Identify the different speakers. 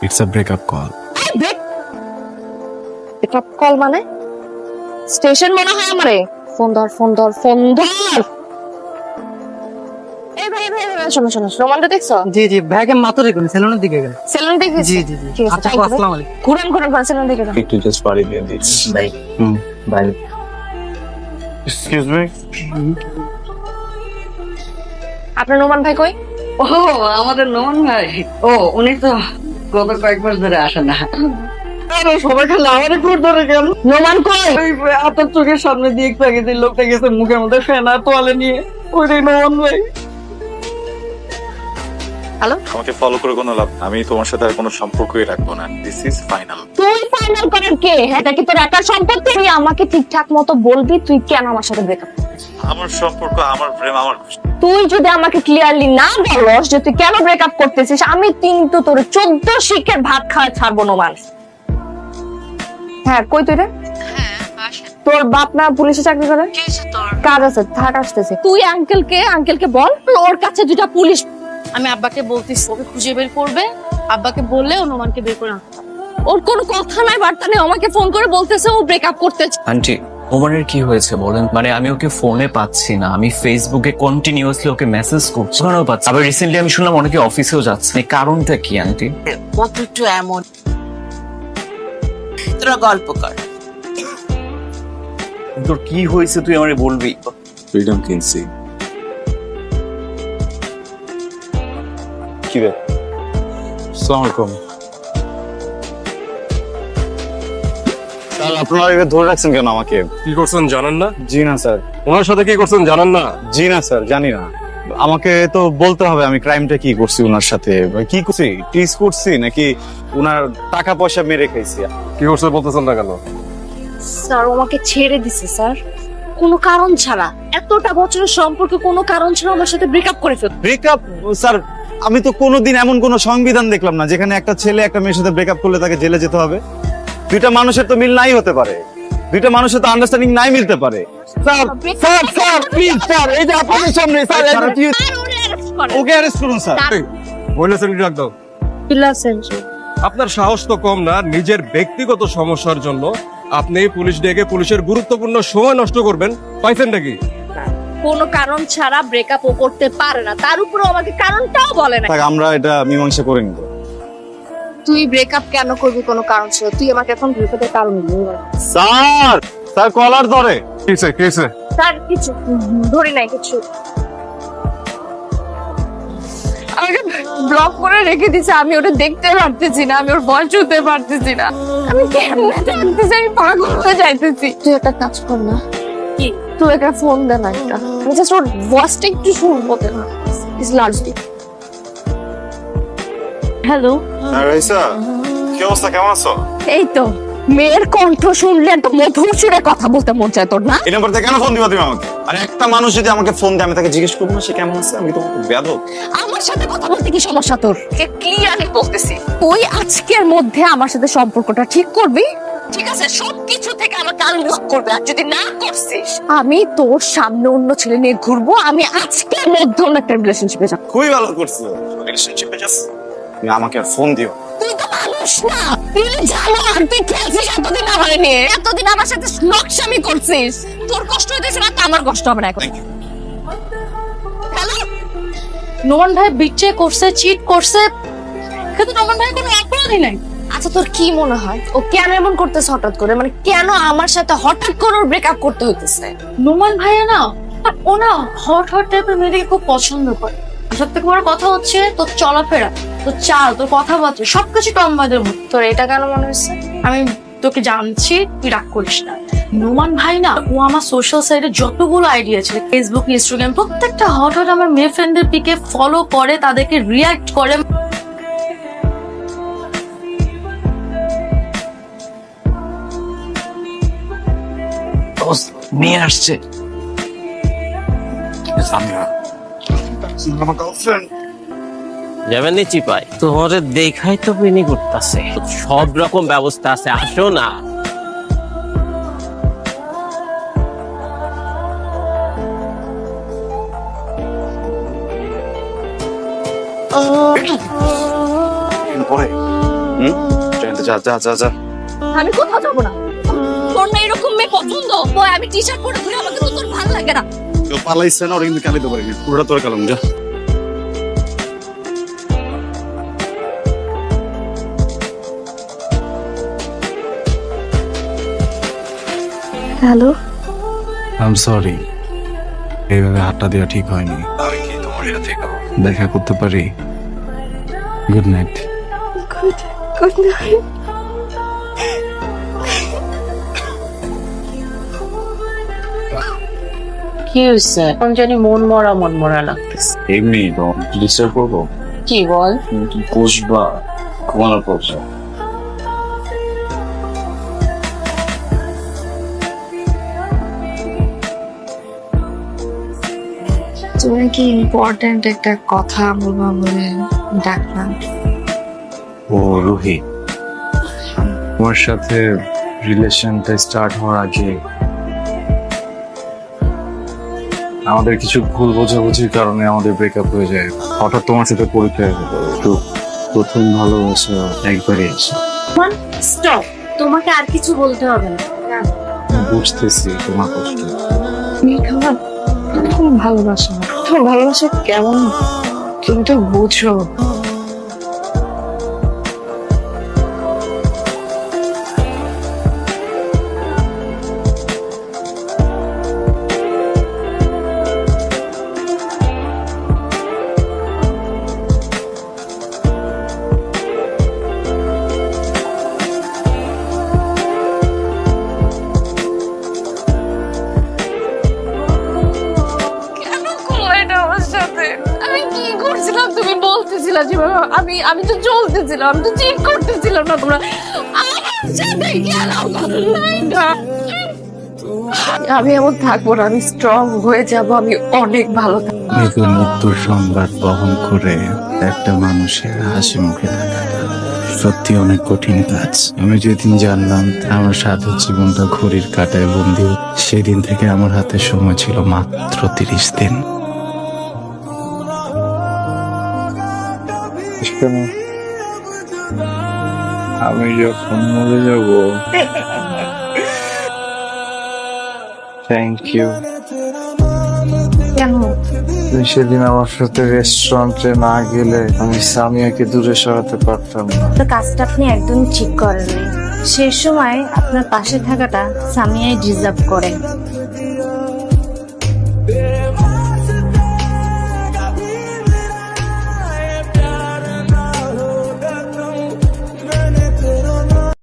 Speaker 1: It's a breakup call.
Speaker 2: Breakup call মানে? Station মনে হয় আমারে। ফোন ধর ফোন ধর ফোন ধর। এই ভাই ভাই ভাই শোনো শোনো, রোমানটা দেখছো?
Speaker 3: জি জি, ভাইকে মাত্র রেখুন সেলুনের দিকে গেল।
Speaker 2: সেলুন দেখেছি।
Speaker 3: জি জি জি।
Speaker 2: ঠিক আছে,
Speaker 3: আচ্ছা,
Speaker 2: তাই করো।
Speaker 3: আসসালামু আলাইকুম।
Speaker 2: ঘুরেন ঘুরেন ঘুরেন সেলুন দেখে যাও।
Speaker 1: একটু জাস্ট বাড়ি দিয়ে দিচ্ছি।
Speaker 4: Bye
Speaker 1: bye.
Speaker 4: এক্সকিউজ মি,
Speaker 2: আপনার নোমান ভাই কই?
Speaker 3: ও আমাদের নোমান ভাই, ও উনি তো গত কয়েক মাস ধরে আসে না। আরে সবাই খালি আমার ঘুর ধরে গেল।
Speaker 2: নোমান কই?
Speaker 3: ওই আপনার চোখের সামনে দিয়ে একটু আগে যে লোকটা গেছে মুখের মধ্যে ফেনা তোয়ালে নিয়ে, ওইটাই নোমান ভাই।
Speaker 2: হ্যালো,
Speaker 4: আমাকে ফলো করে কোনো লাভ নেই। আমি তোমার সাথে আর কোনো সম্পর্কই রাখবো না। This is final.
Speaker 2: তুই ফাইনাল করার কে? এটা কি তোর একার সম্পত্তি? তুই আমাকে ঠিকঠাক মতো বলবি তুই কেন আমার সাথে ব্রেকআপ?
Speaker 4: আমার সম্পর্ক, আমার প্রেম, আমার খুশি।
Speaker 2: তুই যদি আমাকে ক্লিয়ারলি না বলস যে তুই কেন ব্রেকআপ করতেছিস, আমি কিন্তু তোর 14 শিখের ভাত খাওয়া ছাড়বো নোমান। হ্যাঁ, কই তুই রে? তোর বাপ না পুলিশে চাকরি করে? কাজ আছে, থাক আসতেছে। তুই আঙ্কেলকে বল ওর কাছে দুটা পুলিশ।
Speaker 5: আমি আব্বাকে বলতেছি ওকে খুঁজে বের করবে, আব্বাকে বললে অনুমানকে বের করে আনতে হবে।
Speaker 2: ওর কোনো কথা নাই বার্তা নেই, আমাকে ফোন করে বলতেছে ও ব্রেকআপ করতে চায়।
Speaker 1: আন্টি, ওমানের কি হয়েছে বলেন? মানে আমি ওকে ফোনে পাচ্ছি না, আমি ফেসবুকে কন্টিনিউয়াসলি ওকে মেসেজ করছি, ওখানেও পাচ্ছি। আবার রিসেন্টলি আমি শুনলাম অনেকে অফিসেও যাচ্ছে। এই কারণটা কি আন্টি?
Speaker 6: কত একটু এমন, তোরা গল্প কর।
Speaker 1: তোর কি হয়েছে তুই আমারে বলবি?
Speaker 4: ফ্রিডম কিনছি।
Speaker 1: কি রে?
Speaker 4: আসসালামু আলাইকুম। স্যার, আপনারা এবার ধরে রাখছেন কেন আমাকে?
Speaker 7: কি করছেন জানেন না?
Speaker 4: জি না স্যার।
Speaker 7: ওনার সাথে কি করছেন জানেন না?
Speaker 4: জি না স্যার, জানি না। আমাকে তো বলতে হবে আমি ক্রাইমটা কি করছি ওনার সাথে। কি করছি? টিজ করছি নাকি ওনার টাকা পয়সা মেরে খাইছি?
Speaker 7: কি করছে বলতেছেন না কেন?
Speaker 2: স্যার ও আমাকে ছেড়ে দিছে স্যার, কোনো কারণ ছাড়া। এতটা বছরের সম্পর্কে কোনো কারণ ছাড়া আমার সাথে ব্রেকআপ করে ফেল।
Speaker 4: ব্রেকআপ? স্যার, আমি তো কোনোদিন এমন কোন সংবিধান দেখলাম না যেখানে একটা ছেলে একটা মেয়ের সাথে ব্রেকআপ করলে তাকে জেলে যেতে হবে। দুইটা মানুষের তো মিল নাই হতে পারে, দুইটা মানুষের তো আন্ডারস্ট্যান্ডিং নাই মিলতে পারে। Sir sir sir please sir, এই যে আপনাদের সামনে স্যার, এই যে কি- ওকে অ্যারেস্ট করুন স্যার।
Speaker 7: মহিলা সেন্টার ডাক দাও। আপনার সাহস তো কম না, নিজের ব্যক্তিগত সমস্যার জন্য আপনি পুলিশ ডেকে পুলিশের গুরুত্বপূর্ণ সময় নষ্ট করবেন। পাইছেন নাকি?
Speaker 2: কোনো কারণ ছাড়া ব্রেকআপ ও করতে পারে না, তার উপরে আমাকে কারণটাও বলে না।
Speaker 4: থাক, আমরা এটা মীমাংসা করে নিব।
Speaker 2: তুই ব্রেকআপ কেন করবি কোনো কারণ ছিল? তুই আমাকে এখন ব্রেকআপের কারণ বল।
Speaker 4: স্যার, স্যার কলার ধরে।
Speaker 7: কেসে
Speaker 2: স্যার কিছু ধরি নাই কিছু, আমাকে ব্লক করে রেখে দিছে। আমি ওটা দেখতে পারতেছি না, আমি ওর ভয় শুনতে পারতেছি না। আমি কেমনে জানতেছি, আমি পাগল হয়ে যাইতেছি। তুই একটা কাজ কর না, কি তুই একটা ফোন দে না একটা, আমি জাস্ট ওর ভয়েসটা একটু শুনবো। Is largely. হ্যালো,
Speaker 4: রাইসা, কি অবস্থা, কেমন আছো?
Speaker 2: এই তো মেয়ের কণ্ঠ শুনলে তো মধুর সুরে কথা বলতে মন চায় তোর না?
Speaker 4: এই নাম্বার থেকে কেন ফোন দিবা তুমি আমাকে? আর একটা মানুষ যদি আমাকে ফোন দেয় আমি তাকে জিজ্ঞেস করবো না সে কেমন আছে? আমি তো বেয়াদব।
Speaker 2: আমার সাথে কথা বলতে কি সমস্যা তোর? ক্লিয়ারলি বলতেছি, তুই আজকের মধ্যে আমার সাথে সম্পর্কটা ঠিক করবি, ঠিক আছে? সবকিছু থেকে আমাকে আনব্লক করবে, আর যদি না করছিস আমি তোর সামনে অন্য ছেলে নিয়ে ঘুরবো। আমি আজকের মধ্যে অন্য একটা রিলেশনশিপে যাবো।
Speaker 4: খুবই ভালো করছো, রিলেশনশিপে যাচ্ছ। তুমি আমাকে আর ফোন দিও।
Speaker 2: তুই তো মানুষ না, তুই জানো আর তুই খেলছিস এতদিন আমার নিয়ে, এতদিন আমার সাথে নকশামি করছিস। তোর কষ্ট হইতেছে না তো আমার কষ্ট হবে না এখন। হ্যালো,
Speaker 5: নোমান ভাই বিট্রে করছে, চিট করছে, কিন্তু নোমান ভাই কোনো অপরাধই নাই।
Speaker 2: আচ্ছা তোর কি মনে হয় ও কেন এমন করতেছে হঠাৎ করে? মানে কেন আমার সাথে হঠাৎ করে ব্রেকআপ করতে হইতেছে?
Speaker 5: নোমান ভাইয়া না, ও না হট হট টাইপের মেয়েদেরকে খুব পছন্দ করে। সব থেকে বড় কথা হচ্ছে তোর চলাফেরা, তোর চাল, তোর কথাবার্তা সবকিছু টম্বাদের মতো।
Speaker 2: তোর এটা কেন মনে হচ্ছে?
Speaker 5: আমি তোকে জানছি, তুই রাগ করিস না। নোমান ভাই না, ও আমার সোশ্যাল সাইটে যতগুলো আইডিয়া ছিল, ফেসবুক, ইনস্টাগ্রাম, প্রত্যেকটা হট হট আমার মেয়ে ফ্রেন্ডের পিকে ফলো করে, তাদেরকে রিয়াক্ট করে।
Speaker 1: নিয়ে আসছে।
Speaker 4: আমার গার্লফ্রেন্ড।
Speaker 8: যাবেন নি চিপাই, তোমাদের দেখাই তো বিনি করতেছে, সব রকম ব্যবস্থা আছে, আসো না।
Speaker 4: পরে ট্রেনে যা যা যা যা।
Speaker 2: আমি কোথাও যাবো না। তোর না এরকম মেয়ে পছন্দ, ওই আমি টি শার্ট পরে ঘুরে, আমাকে তো তোর ভালো লাগে না।
Speaker 4: কেউ পালাইছে না, ওরা কিন্তু কালিতে পারে না, পুরোটা তোর কালাম। যা।
Speaker 2: হ্যালো,
Speaker 9: আই এম সরি, এইভাবে হাতটা দেওয়া ঠিক হয়নি। আমি কি তোমার সাথে দেখা করতে পারি? Good night.
Speaker 2: Good night.
Speaker 6: কি হয়েছে? এখন জানি মন মরা লাগতেছে।
Speaker 1: এমনি ডিস্টার্ব করবো?
Speaker 6: কি বল?
Speaker 1: তুমি বসবা, ঘুমানোর পর
Speaker 2: তুমি কি ইম্পর্টেন্ট একটা কথা বলবা বলে ডাকলাম?
Speaker 9: ও রুহি, তোমার সাথে রিলেশনটা স্টার্ট হওয়ার আগে আমাদের কিছু ভুল বোঝাবুঝির কারণে আমাদের ব্রেকআপ হয়ে যায়। হঠাৎ তোমার সাথে পরিচয় হলো, তো প্রথম ভালোবাসা একবারই আছে।
Speaker 5: স্টপ, তোমাকে আর কিছু বলতে হবে না।
Speaker 9: বুঝতেছি তোমার কষ্ট।
Speaker 2: খুব ভালোবাসা, তোমার ভালোবাসা কেমন তুমি তো বুঝো। আমি কি করছিলাম তুমি বলতেছিলা যে আমি তো চলতেছিলাম, আমি তো চেক করতেছিলাম না। তোমরা আমার সাথে কেন করলে? আমি এমন থাকবো না, আমি স্ট্রং হয়ে যাব, আমি অনেক ভালো থাকবো।
Speaker 9: মৃত্যু মৃত্যুর সংবাদ বহন করে একটা মানুষের হাসি মুখে থাকাটা সত্যি অনেক কঠিন কাজ। আমি যেদিন জানলাম আমার সাধু জীবনটা ঘড়ির কাঁটায় বন্দি, সেদিন থেকে আমার হাতে সময় ছিল মাত্র 30 দিন। আমি যখন মরে যাব, থ্যাংক ইউ।
Speaker 2: কেন?
Speaker 9: তুমি সেদিন আমার সাথে রেস্টুরেন্টে না গেলে আমি সামিয়াকে দূরে সরাতে পারতাম না।
Speaker 5: তো কাজটা আপনি একদম ঠিক করেননি। সেই সময় আপনার পাশে থাকাটা সামিয়াই ডিজার্ভ করে।